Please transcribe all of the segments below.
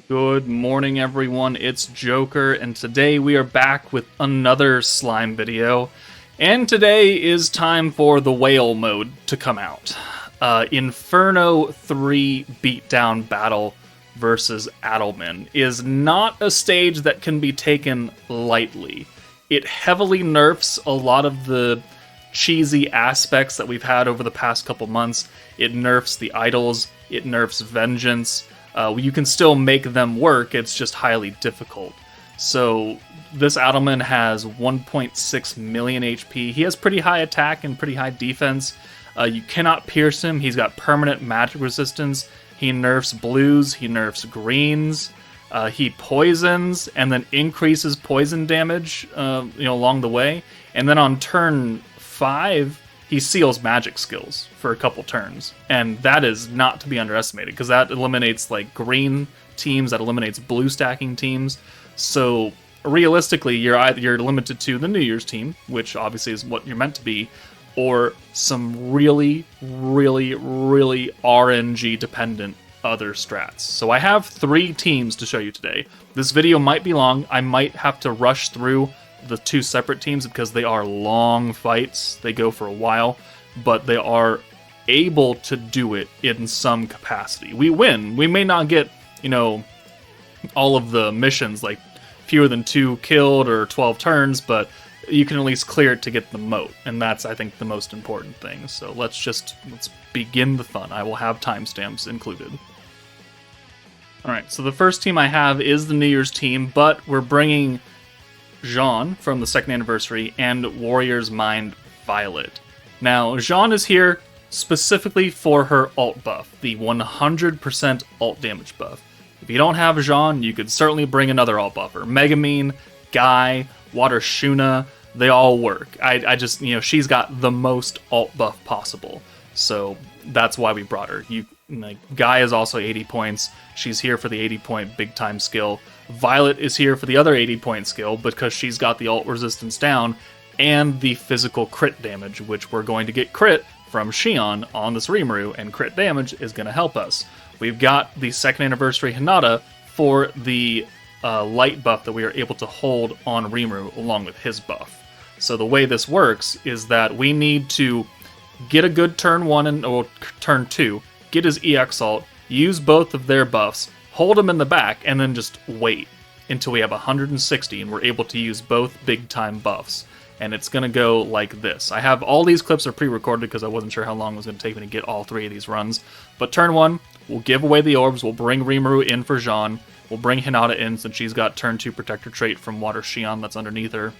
Good morning, everyone. It's Joker, and today we are back with another slime video. And today is time for the whale mode to come out. Inferno 3 beatdown battle versus Adelman is not a stage that can be taken lightly. It heavily nerfs a lot of the cheesy aspects that we've had over the past couple months. It nerfs the idols, it nerfs vengeance. You can still make them work, it's just highly difficult. So this Adelman has 1.6 million HP. He has pretty high attack and pretty high defense. You cannot pierce him. He's got permanent magic resistance. He nerfs blues, he nerfs greens. He poisons and then increases poison damage along the way. And then on turn 5, he seals magic skills for a couple turns, and that is not to be underestimated because that eliminates like green teams, that eliminates blue stacking teams. So realistically, you're limited to the New Year's team, which obviously is what you're meant to be, or some really RNG dependent other strats. So I have 3 teams to show you today. This video might be long. I might have to rush through the 2 separate teams because they are long fights. They go for a while, but they are able to do it in some capacity. We win. We may not get, all of the missions, like fewer than 2 killed or 12 turns, but you can at least clear it to get the moat, and that's, I think, the most important thing. So let's begin the fun. I will have timestamps included. Alright, so the first team I have is the New Year's team, but we're bringing Jean from the 2nd anniversary and Warrior's Mind Violet. Now, Jean is here specifically for her ult buff, the 100% ult damage buff. If you don't have Jean, you could certainly bring another ult buffer. Megamine, Guy, Water Shuna, they all work. I just, she's got the most ult buff possible. So that's why we brought her. Guy is also 80 points. She's here for the 80 point big time skill. Violet is here for the other 80 point skill because she's got the ult resistance down and the physical crit damage, which we're going to get crit from Xion on this Rimuru, and crit damage is going to help us. We've got the 2nd anniversary Hinata for the light buff that we are able to hold on Rimuru along with his buff. So the way this works is that we need to get a good turn 1 or turn 2, get his EX ult, use both of their buffs, hold him in the back, and then just wait until we have 160 and we're able to use both big time buffs. And it's going to go like this. I have all these clips are pre-recorded because I wasn't sure how long it was going to take me to get all 3 of these runs. But turn 1, we'll give away the orbs, we'll bring Rimuru in for Jean, we'll bring Hinata in since she's got turn 2 protector trait from Water Xion that's underneath her.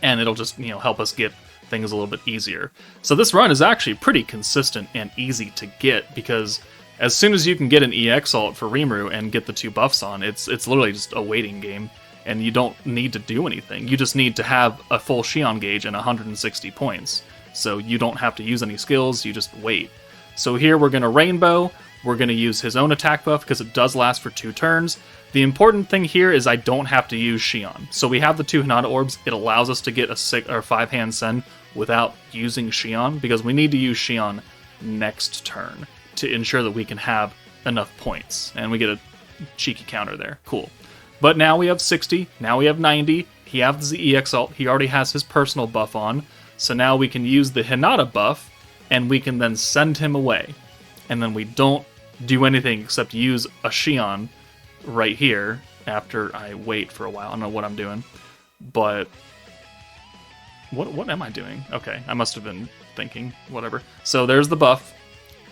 And it'll just, help us get things a little bit easier. So this run is actually pretty consistent and easy to get because as soon as you can get an EX ult for Rimuru and get the 2 buffs on, it's literally just a waiting game, and you don't need to do anything. You just need to have a full Xion gauge and 160 points. So you don't have to use any skills, you just wait. So here we're going to Rainbow, we're going to use his own attack buff because it does last for 2 turns. The important thing here is I don't have to use Xion. So we have the 2 Hinata orbs, it allows us to get a 5-hand send without using Xion because we need to use Xion next turn to ensure that we can have enough points. And we get a cheeky counter there. Cool. But now we have 60, now we have 90, he has the EX ult, he already has his personal buff on, so now we can use the Hinata buff, and we can then send him away. And then we don't do anything except use a Xion right here after I wait for a while. I don't know what I'm doing, but what am I doing? Okay, I must have been thinking, whatever. So there's the buff.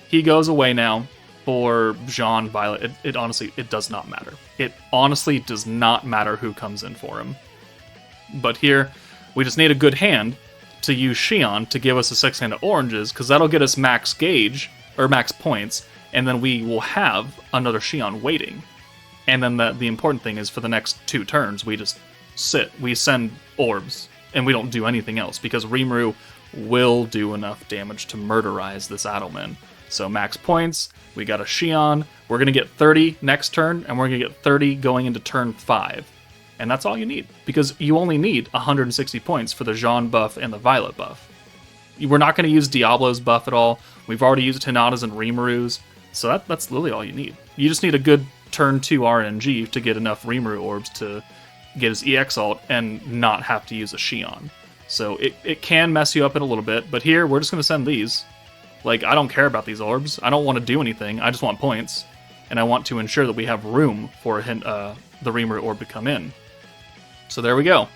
He goes away now for Jean, Violet. It honestly, it does not matter. It honestly does not matter who comes in for him. But here, we just need a good hand to use Xion to give us a 6-hand of oranges, because that'll get us max gauge, or max points, and then we will have another Xion waiting. And then the important thing is for the next 2 turns, we just sit. We send orbs, and we don't do anything else, because Rimuru will do enough damage to murderize this Adelman. So max points, we got a Xion, we're going to get 30 next turn, and we're going to get 30 going into turn 5. And that's all you need, because you only need 160 points for the Jean buff and the Violet buff. We're not going to use Diablo's buff at all. We've already used Hinata's and Rimuru's, so that's literally all you need. You just need a good turn 2 RNG to get enough Rimuru orbs to get his EX ult and not have to use a Shion. So it can mess you up in a little bit, but here we're just going to send these. Like, I don't care about these orbs. I don't want to do anything. I just want points. And I want to ensure that we have room for the Rimuru orb to come in. So there we go.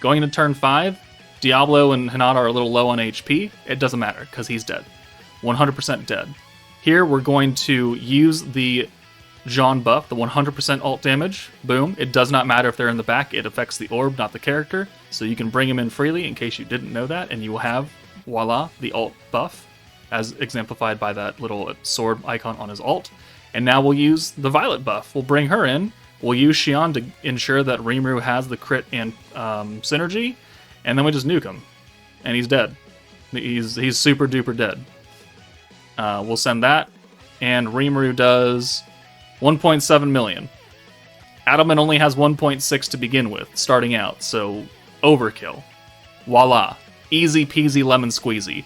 Going into turn 5, Diablo and Hinata are a little low on HP. It doesn't matter, because he's dead. 100% dead. Here we're going to use the Jean buff, the 100% ult damage. Boom. It does not matter if they're in the back. It affects the orb, not the character. So you can bring him in freely in case you didn't know that. And you will have, voila, the ult buff, as exemplified by that little sword icon on his ult. And now we'll use the Violet buff. We'll bring her in. We'll use Xion to ensure that Rimuru has the crit and synergy. And then we just nuke him. And he's dead. He's super duper dead. We'll send that. And Rimuru does 1.7 million. Adelman only has 1.6 to begin with, starting out, so overkill. Voila. Easy peasy lemon squeezy.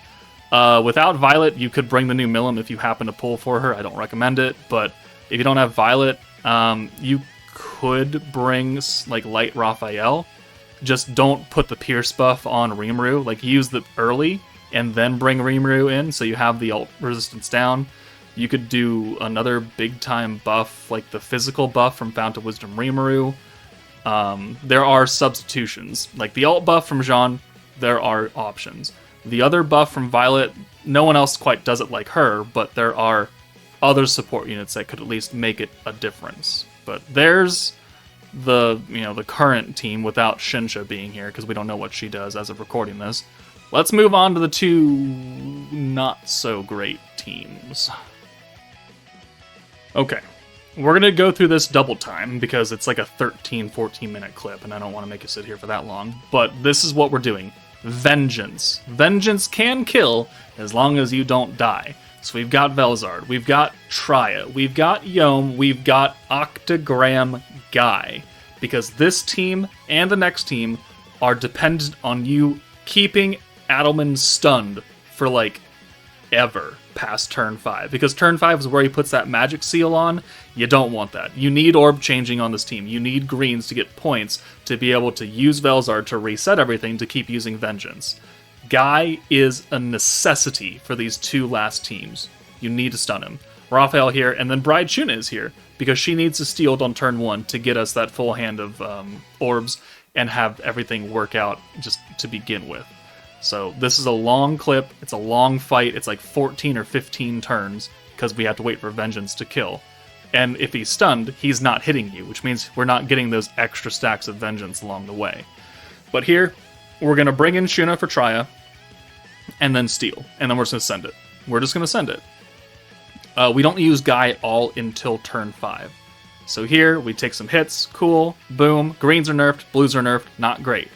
Without Violet, you could bring the new Milim if you happen to pull for her. I don't recommend it, but if you don't have Violet, you could bring like Light Raphael. Just don't put the Pierce buff on Rimuru. Like, use the early and then bring Rimuru in so you have the ult resistance down. You could do another big time buff, like the physical buff from Fount of Wisdom Rimuru. There are substitutions. Like the ult buff from Jean, there are options. The other buff from Violet, no one else quite does it like her, but there are other support units that could at least make it a difference. But there's the current team without Shinsha being here, because we don't know what she does as of recording this. Let's move on to the two not so great teams. Okay, we're going to go through this double time because it's like a 13-14 minute clip and I don't want to make you sit here for that long. But this is what we're doing. Vengeance. Vengeance can kill as long as you don't die. So we've got Velzard, we've got Trya, we've got Yom, we've got Octagram Guy. Because this team and the next team are dependent on you keeping Adelman stunned for like ever past turn 5. Because turn 5 is where he puts that magic seal on. You don't want that. You need orb changing on this team. You need greens to get points to be able to use Velzard to reset everything to keep using Vengeance. Guy is a necessity for these two last teams. You need to stun him. Raphael here, and then Bride Shuna is here, because she needs to steal on turn 1 to get us that full hand of orbs and have everything work out just to begin with. So this is a long clip, it's a long fight, it's like 14 or 15 turns, because we have to wait for Vengeance to kill. And if he's stunned, he's not hitting you, which means we're not getting those extra stacks of Vengeance along the way. But here, we're going to bring in Shuna for Trya, and then steal, and then we're just going to send it. We're just going to send it. We don't use Guy all until turn 5. So here, we take some hits, cool, boom, greens are nerfed, blues are nerfed, not great.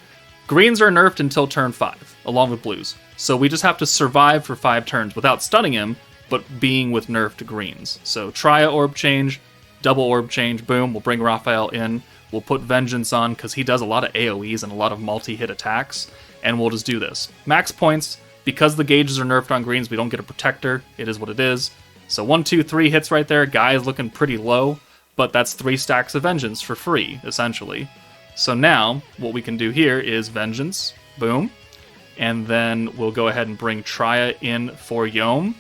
Greens are nerfed until turn 5, along with blues. So we just have to survive for 5 turns without stunning him, but being with nerfed greens. So Trya orb change, double orb change, boom, we'll bring Raphael in, we'll put Vengeance on, because he does a lot of AoEs and a lot of multi-hit attacks, and we'll just do this. Max points, because the gauges are nerfed on greens, we don't get a protector, it is what it is. So 1, 2, 3 hits right there, Guy is looking pretty low, but that's 3 stacks of Vengeance for free, essentially. So now, what we can do here is Vengeance, boom, and then we'll go ahead and bring Trya in for Yom,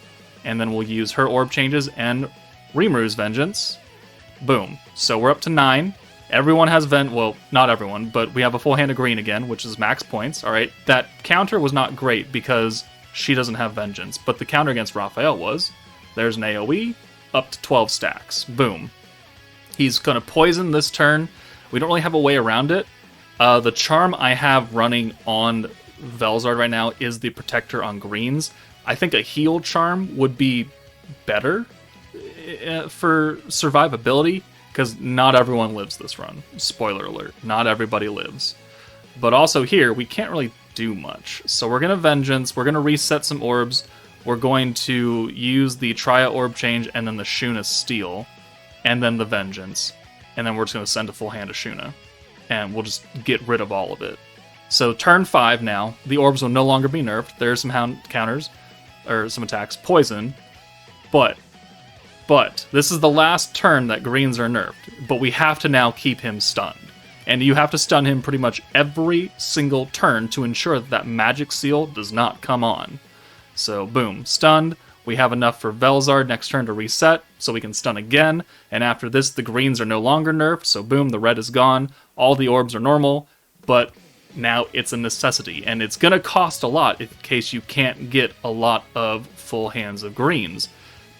and then we'll use her orb changes and Rimuru's Vengeance, boom. So we're up to 9, everyone has well, not everyone, but we have a full hand of green again, which is max points, alright. That counter was not great because she doesn't have Vengeance, but the counter against Raphael was, there's an AoE, up to 12 stacks, boom. He's gonna poison this turn. We don't really have a way around it. The charm I have running on Velzard right now is the Protector on greens. I think a heal charm would be better for survivability, because not everyone lives this run. Spoiler alert, not everybody lives. But also here, we can't really do much. So we're going to Vengeance, we're going to reset some orbs, we're going to use the Trya orb change, and then the Shuna steal, and then the Vengeance. And then we're just going to send a full hand of Shuna. And we'll just get rid of all of it. So turn 5 now, the orbs will no longer be nerfed. There's some counters, or some attacks. Poison. But But this is the last turn that greens are nerfed, but we have to now keep him stunned. And you have to stun him pretty much every single turn to ensure that that magic seal does not come on. So boom, stunned. We have enough for Velzard next turn to reset, so we can stun again. And after this, the greens are no longer nerfed, so boom, the red is gone. All the orbs are normal, but now it's a necessity. And it's going to cost a lot in case you can't get a lot of full hands of greens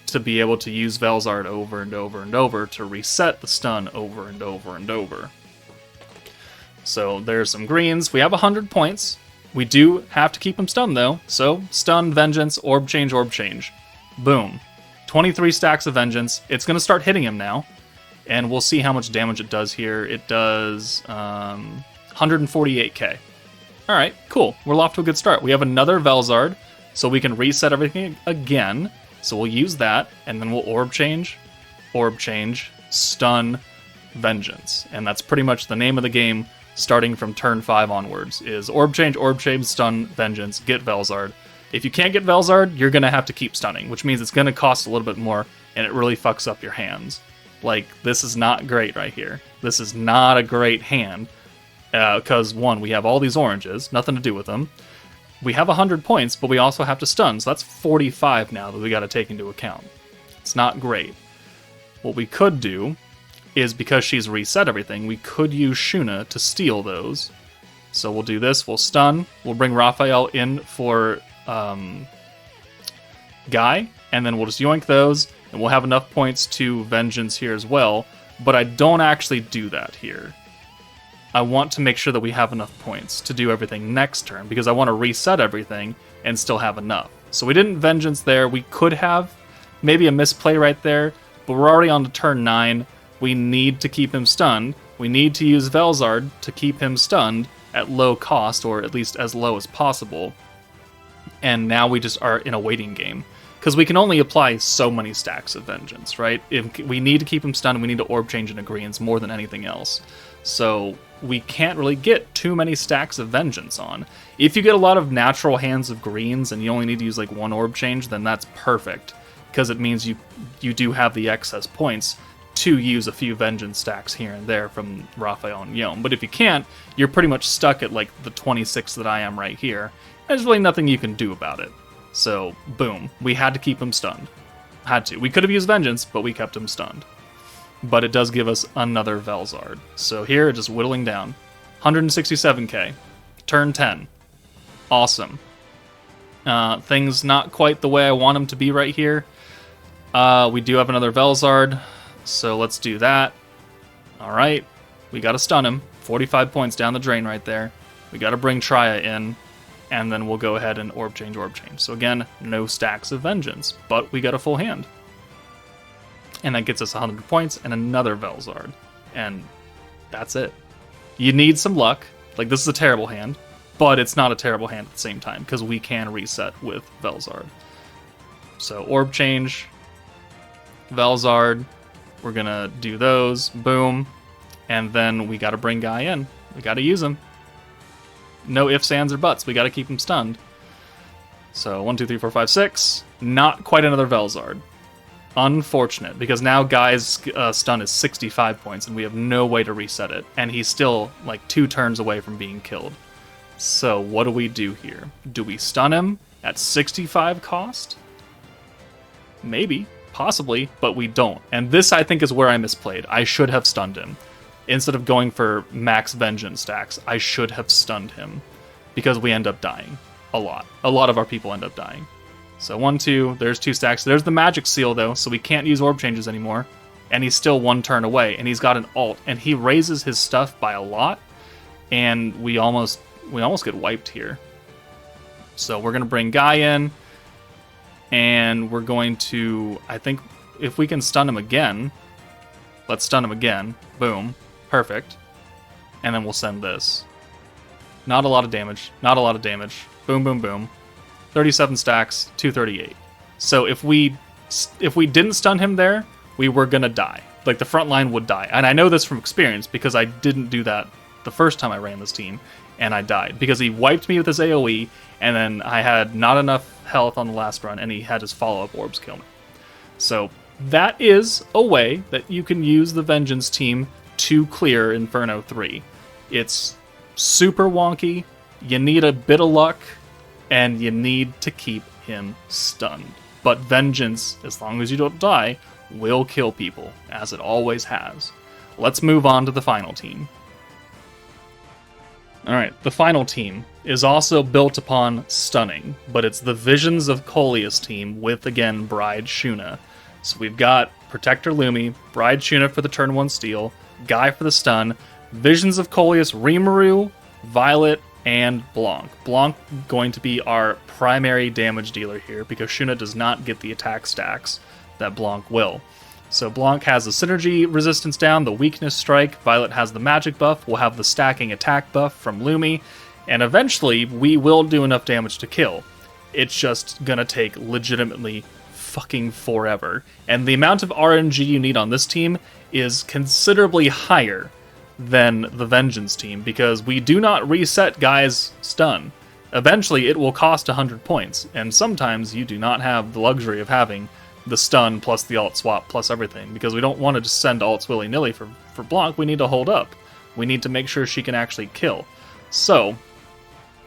to be able to use Velzard over and over and over to reset the stun over and over and over. So there's some greens. We have 100 points. We do have to keep him stunned though. So stun, vengeance, orb change. Boom. 23 stacks of vengeance. It's going to start hitting him now. And we'll see how much damage it does here. It does 148k. Alright, cool. We're off to a good start. We have another Velzard, so we can reset everything again. So we'll use that, and then we'll orb change, stun, vengeance. And that's pretty much the name of the game starting from turn 5 onwards, is orb change, stun, vengeance, get Velzard. If you can't get Velzard, you're going to have to keep stunning, which means it's going to cost a little bit more, and it really fucks up your hands. Like, this is not great right here. This is not a great hand, because, one, we have all these oranges, nothing to do with them. We have 100 points, but we also have to stun, so that's 45 now that we got to take into account. It's not great. What we could do is, because she's reset everything, we could use Shuna to steal those. So we'll do this, we'll stun, we'll bring Raphael in for Guy, and then we'll just yoink those, and we'll have enough points to Vengeance here as well, but I don't actually do that here. I want to make sure that we have enough points to do everything next turn, because I want to reset everything and still have enough. So we didn't Vengeance there. We could have maybe a misplay right there, but we're already on to turn 9. We need to keep him stunned. We need to use Velzard to keep him stunned at low cost, or at least as low as possible. And now we just are in a waiting game, because we can only apply so many stacks of Vengeance, right? If we need to keep him stunned, we need to orb change into greens more than anything else. So we can't really get too many stacks of Vengeance on. If you get a lot of natural hands of greens and you only need to use like one orb change, then that's perfect, because it means you do have the excess points to use a few Vengeance stacks here and there from Raphael and Yom. But if you can't, you're pretty much stuck at like the 26 that I am right here. There's really nothing you can do about it. So, boom. We had to keep him stunned. Had to. We could have used Vengeance, but we kept him stunned. But it does give us another Velzard. So here, just whittling down. 167k. Turn 10. Awesome. Things not quite the way I want them to be right here. We do have another Velzard, so let's do that. Alright, we gotta stun him. 45 points down the drain right there. We gotta bring Triya in, and then we'll go ahead and orb change. So again, no stacks of Vengeance, but we got a full hand. And that gets us 100 points and another Velzard. And that's it. You need some luck. Like, this is a terrible hand, but it's not a terrible hand at the same time, because we can reset with Velzard. So, orb change, Velzard, we're gonna do those, boom, and then we gotta bring Guy in. We gotta use him. No ifs, ands, or buts. We gotta keep him stunned. So, 1, 2, 3, 4, 5, 6. Not quite another Velzard. Unfortunate, because now Guy's stun is 65 points, and we have no way to reset it. And he's still, like, 2 turns away from being killed. So, what do we do here? Do we stun him at 65 cost? Maybe. Possibly, but we don't. And this, I think, is where I misplayed. I should have stunned him. Instead of going for max Vengeance stacks, I should have stunned him. Because we end up dying. A lot. A lot of our people end up dying. So 1, 2, there's 2 stacks. There's the magic seal, though, so we can't use orb changes anymore. And he's still 1 turn away, and he's got an ult, and he raises his stuff by a lot, and we almost get wiped here. So we're going to bring Guy in, and we're going to, I think, if we can stun him again, let's stun him again. Boom. Perfect. And then we'll send this. Not a lot of damage. Not a lot of damage. Boom, boom, boom. 37 stacks, 238. So if we didn't stun him there, we were gonna die. Like, the front line would die. And I know this from experience, because I didn't do that the first time I ran this team, and I died. Because he wiped me with his AoE, and then I had not enough health on the last run, and he had his follow-up orbs kill me. So, that is a way that you can use the Vengeance team to clear Inferno 3. It's super wonky, you need a bit of luck, and you need to keep him stunned. But Vengeance, as long as you don't die, will kill people, as it always has. Let's move on to the final team. Alright, the final team is also built upon stunning, but it's the Visions of Coleus team with, again, Bride Shuna. So we've got Protector Lumi, Bride Shuna for the turn 1 steal, Guy for the stun, Visions of Coleus, Rimuru, Violet, and Blanc. Blanc going to be our primary damage dealer here because Shuna does not get the attack stacks that Blanc will. So Blanc has the synergy resistance down, the weakness strike, Violet has the magic buff, we'll have the stacking attack buff from Lumi, and eventually we will do enough damage to kill. It's just gonna take legitimately fucking forever. And the amount of RNG you need on this team is considerably higher than the Vengeance team because we do not reset Guy's stun. Eventually it will cost 100 points, and sometimes you do not have the luxury of having the stun plus the alt swap plus everything, because we don't want to just send alts willy-nilly for Blanc. We need to hold up. We need to make sure she can actually kill. So,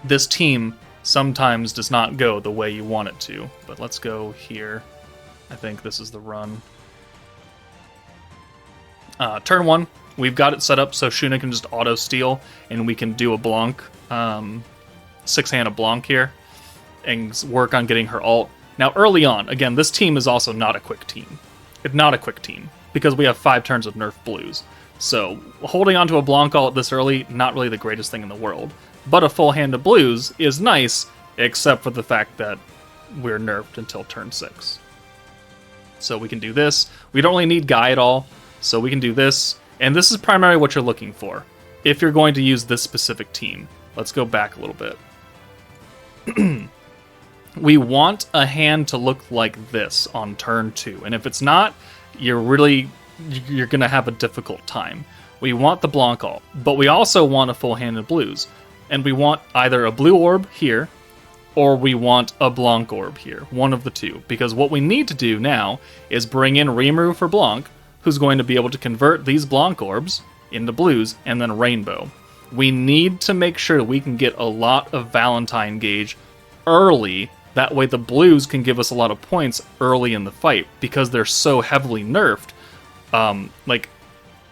this team sometimes does not go the way you want it to. But let's go here. I think this is the run. Turn 1, we've got it set up so Shuna can just auto-steal, and we can do a Blanc, 6-hand of Blanc here, and work on getting her ult. Now, early on, again, this team is also not a quick team. It's not a quick team, because we have 5 turns of nerf blues. So, holding onto a Blanc ult this early, not really the greatest thing in the world. But a full hand of blues is nice, except for the fact that we're nerfed until turn 6. So we can do this. We don't really need Guy at all, so we can do this. And this is primarily what you're looking for, if you're going to use this specific team. Let's go back a little bit. We want a hand to look like this on turn 2, and if it's not, you're going to have a difficult time. We want the Blanc ult, but we also want a full hand of blues, and we want either a blue orb here, or we want a Blanc orb here, one of the two, because what we need to do now is bring in Rimuru for Blanc, who's going to be able to convert these Blanc orbs into blues, and then Rainbow. We need to make sure we can get a lot of Valentine gauge early. That way the blues can give us a lot of points early in the fight, because they're so heavily nerfed. Like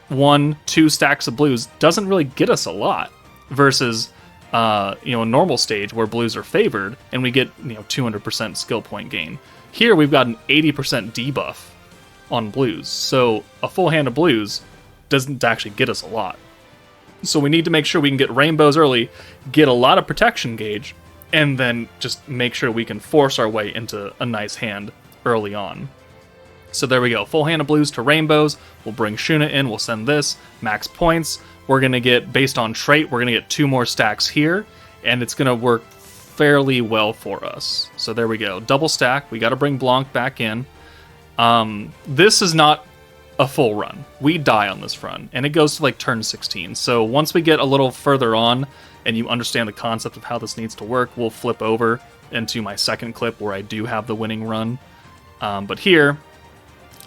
1-2 stacks of blues doesn't really get us a lot versus a normal stage where blues are favored and we get 200% skill point gain. Here we've got an 80% debuff on blues, so a full hand of blues doesn't actually get us a lot. So we need to make sure we can get rainbows early, get a lot of protection gauge, and then just make sure we can force our way into a nice hand early on. So there we go, full hand of blues to rainbows, we'll bring Shuna in, we'll send this, max points, we're going to get, based on trait, we're going to get 2 more stacks here, and it's going to work fairly well for us. So there we go, double stack, we got to bring Blanc back in. This is not a full run, we die on this run, and it goes to like turn 16, so once we get a little further on, and you understand the concept of how this needs to work, we'll flip over into my second clip where I do have the winning run. But here,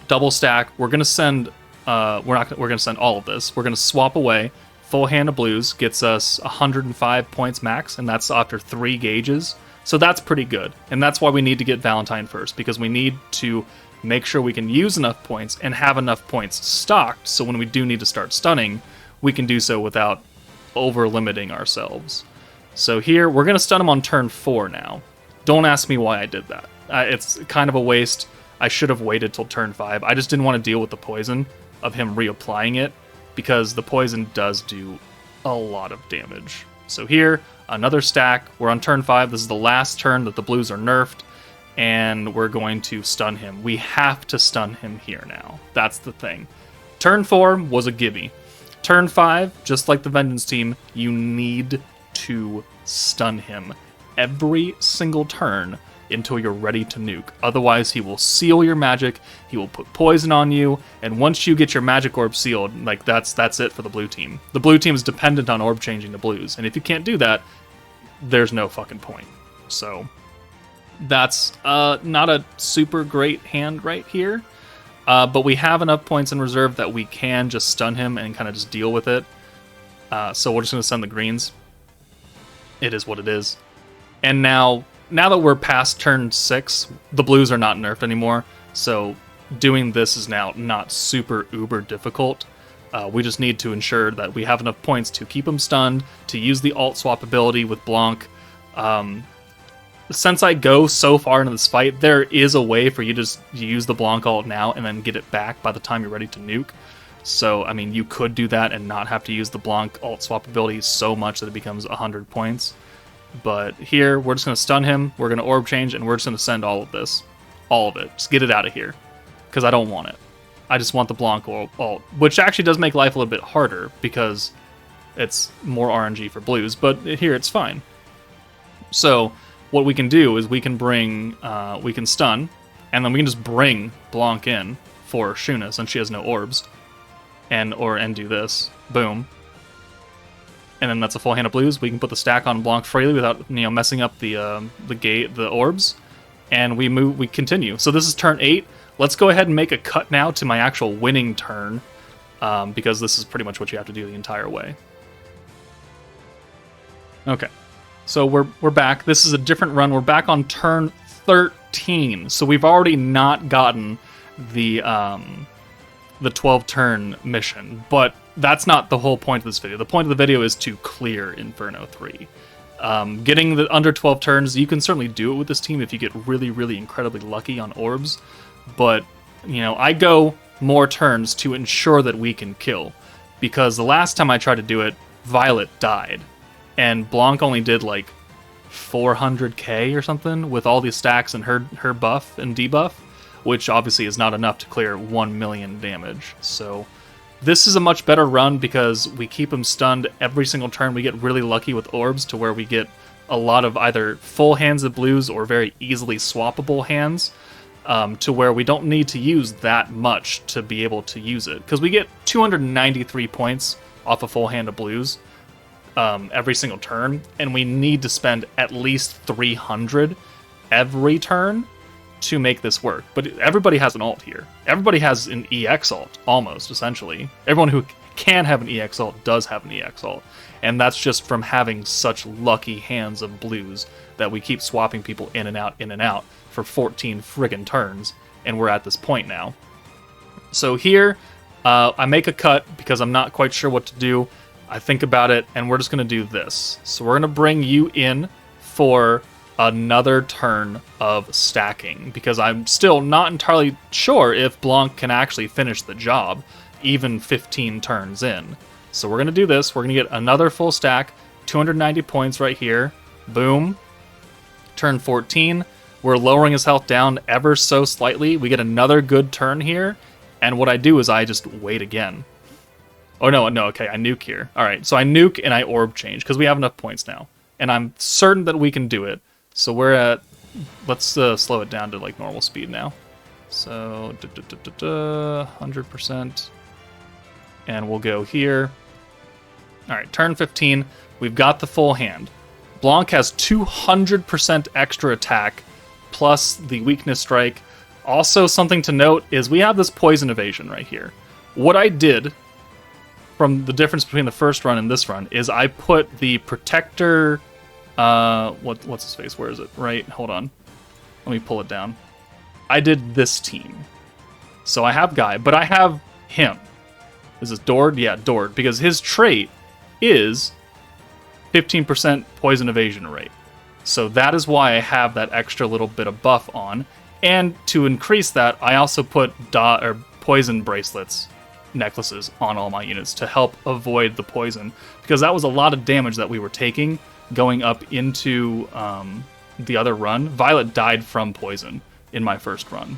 double stack, we're gonna send we're gonna send all of this. We're gonna swap away. Full hand of blues gets us 105 points max, and that's after 3 gauges. So that's pretty good. And that's why we need to get Valentine first, because we need to make sure we can use enough points and have enough points stocked, so when we do need to start stunning, we can do so without over-limiting ourselves. So here, we're going to stun him on turn 4 now. Don't ask me why I did that. It's kind of a waste. I should have waited till turn 5. I just didn't want to deal with the poison of him reapplying it, because the poison does do a lot of damage. So here, another stack. We're on turn 5. This is the last turn that the blues are nerfed, and we're going to stun him. We have to stun him here now. That's the thing. Turn 4 was a gimme. Turn 5, just like the Vengeance team, you need to stun him every single turn until you're ready to nuke. Otherwise, he will seal your magic, he will put poison on you, and once you get your magic orb sealed, like that's it for the blue team. The blue team is dependent on orb changing to blues, and if you can't do that, there's no fucking point. So that's not a super great hand right here. But we have enough points in reserve that we can just stun him and kind of just deal with it. So we're just going to send the greens. It is what it is. And now that we're past turn 6, the blues are not nerfed anymore. So doing this is now not super uber difficult. We just need to ensure that we have enough points to keep him stunned, to use the alt swap ability with Blanc. Since I go so far into this fight, there is a way for you to just use the Blanc ult now and then get it back by the time you're ready to nuke. So, I mean, you could do that and not have to use the Blanc alt swap ability so much that it becomes 100 points. But here, we're just going to stun him, we're going to orb change, and we're just going to send all of this. All of it. Just get it out of here. Because I don't want it. I just want the Blanc ult, which actually does make life a little bit harder because it's more RNG for blues, but here it's fine. So what we can do is we can stun, and then we can just bring Blanc in for Shuna since she has no orbs, and do this. Boom. And then that's a full hand of blues. We can put the stack on Blanc freely without messing up the orbs, and we continue. So this is turn 8. Let's go ahead and make a cut now to my actual winning turn, because this is pretty much what you have to do the entire way. Okay, so we're back. This is a different run. We're back on turn 13. So we've already not gotten the 12 turn mission, but that's not the whole point of this video. The point of the video is to clear Inferno 3. Getting the under 12 turns, you can certainly do it with this team if you get really, really incredibly lucky on orbs. But, I go more turns to ensure that we can kill. Because the last time I tried to do it, Violet died. And Blanc only did like 400k or something with all these stacks and her buff and debuff, which obviously is not enough to clear 1 million damage. So this is a much better run because we keep him stunned every single turn. We get really lucky with orbs to where we get a lot of either full hands of blues or very easily swappable hands. To where we don't need to use that much to be able to use it. Because we get 293 points off a full hand of blues every single turn, and we need to spend at least 300 every turn to make this work. But everybody has an ult here. Everybody has an EX ult, almost, essentially. Everyone who can have an EX ult does have an EX ult. And that's just from having such lucky hands of blues that we keep swapping people in and out for 14 friggin' turns, and we're at this point now. So here, I make a cut because I'm not quite sure what to do. I think about it, and we're just going to do this. So we're going to bring you in for another turn of stacking, because I'm still not entirely sure if Blanc can actually finish the job, even 15 turns in. So we're going to do this. We're going to get another full stack, 290 points right here. Boom. Turn 14. We're lowering his health down ever so slightly. We get another good turn here. And what I do is I just wait again. Oh, no, okay, I nuke here. All right, so I nuke and I orb change because we have enough points now. And I'm certain that we can do it. So we're at... Let's slow it down to like normal speed now. So, 100%. And we'll go here. All right, turn 15. We've got the full hand. Blanc has 200% extra attack, plus the weakness strike. Also, something to note is we have this poison evasion right here. What I did, from the difference between the first run and this run, is I put the protector... what's his face? Where is it? Right, hold on. Let me pull it down. I did this team. So I have Guy, but I have him. Is this Dord? Yeah, Dord, because his trait is 15% poison evasion rate. So that is why I have that extra little bit of buff on. And to increase that, I also put poison bracelets, necklaces on all my units to help avoid the poison. Because that was a lot of damage that we were taking going up into the other run. Violet died from poison in my first run.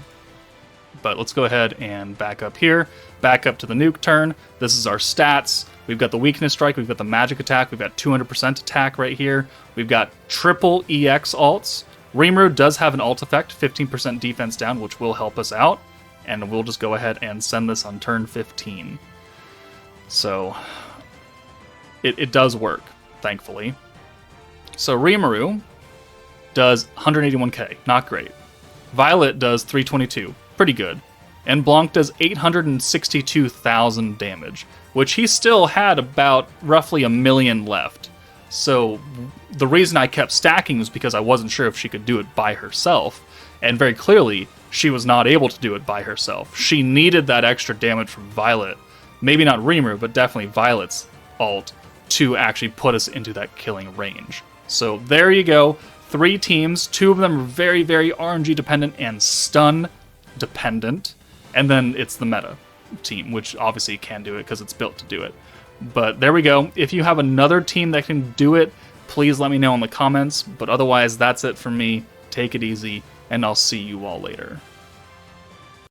But let's go ahead and back up here. Back up to the nuke turn. This is our stats. We've got the weakness strike. We've got the magic attack. We've got 200% attack right here. We've got triple EX alts. Rimuru does have an ult effect, 15% defense down, which will help us out. And we'll just go ahead and send this on turn 15. So it does work, thankfully. So Rimuru does 181k, not great. Violet does 322, pretty good. and Blanc does 862,000 damage, which he still had about roughly 1 million left. So the reason I kept stacking was because I wasn't sure if she could do it by herself, and very clearly, she was not able to do it by herself. She needed that extra damage from Violet, maybe not Rimuru, but definitely Violet's ult, to actually put us into that killing range. So there you go, 3 teams, 2 of them are very, very RNG dependent and stun dependent, and then it's the meta team, which obviously can do it because it's built to do it. But there we go. If you have another team that can do it, please let me know in the comments, but otherwise that's it for me. Take it easy, and I'll see you all later.